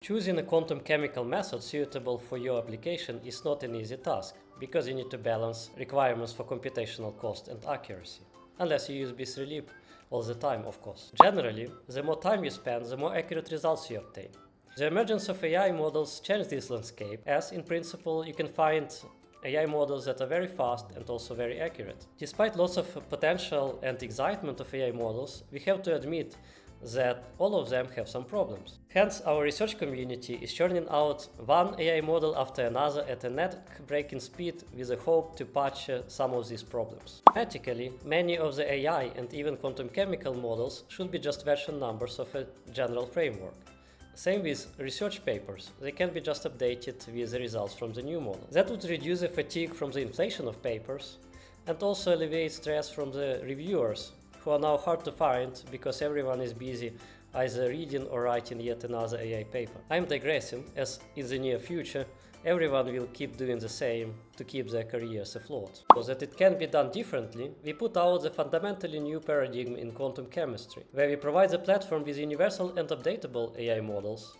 Choosing a quantum chemical method suitable for your application is not an easy task, because you need to balance requirements for computational cost and accuracy. Unless you use B3Leap all the time, of course. Generally, the more time you spend, the more accurate results you obtain. The emergence of AI models changed this landscape, as in principle you can find AI models that are very fast and also very accurate. Despite lots of potential and excitement of AI models, we have to admit that all of them have some problems. Hence, our research community is churning out one AI model after another at a neck-breaking speed with the hope to patch some of these problems. Practically, many of the AI and even quantum chemical models should be just version numbers of a general framework. Same with research papers, they can be just updated with the results from the new model. That would reduce the fatigue from the inflation of papers and also alleviate stress from the reviewers, who are now hard to find because everyone is busy either reading or writing yet another AI paper. I'm digressing, as in the near future everyone will keep doing the same to keep their careers afloat. So that it can be done differently, we put out the fundamentally new paradigm in quantum chemistry, where we provide the platform with universal and updatable AI models,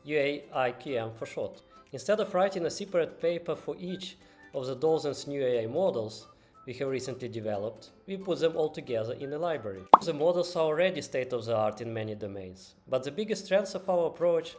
UAIQM for short. Instead of writing a separate paper for each of the dozens new AI models we have recently developed, we put them all together in a library. The models are already state-of-the-art in many domains, but the biggest strength of our approach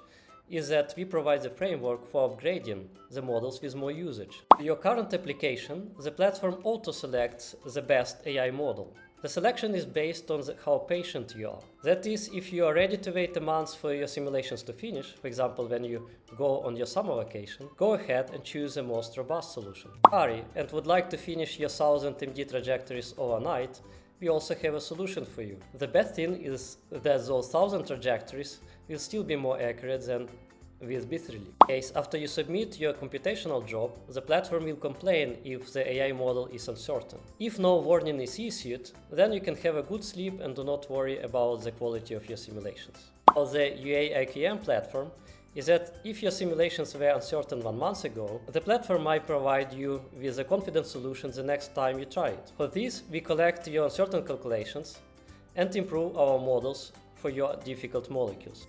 is that we provide the framework for upgrading the models with more usage. For your current application, the platform auto-selects the best AI model. The selection is based on how patient you are. That is, if you are ready to wait a month for your simulations to finish, for example when you go on your summer vacation, go ahead and choose the most robust solution. Hurry and would like to finish your 1000 MD trajectories overnight, we also have a solution for you. The best thing is that those 1000 trajectories will still be more accurate than with B3Leap. In case after you submit your computational job, the platform will complain if the AI model is uncertain. If no warning is issued, then you can have a good sleep and do not worry about the quality of your simulations. Now, the UAIQM platform is that if your simulations were uncertain 1 month ago, the platform might provide you with a confident solution the next time you try it. For this, we collect your uncertain calculations and improve our models for your difficult molecules.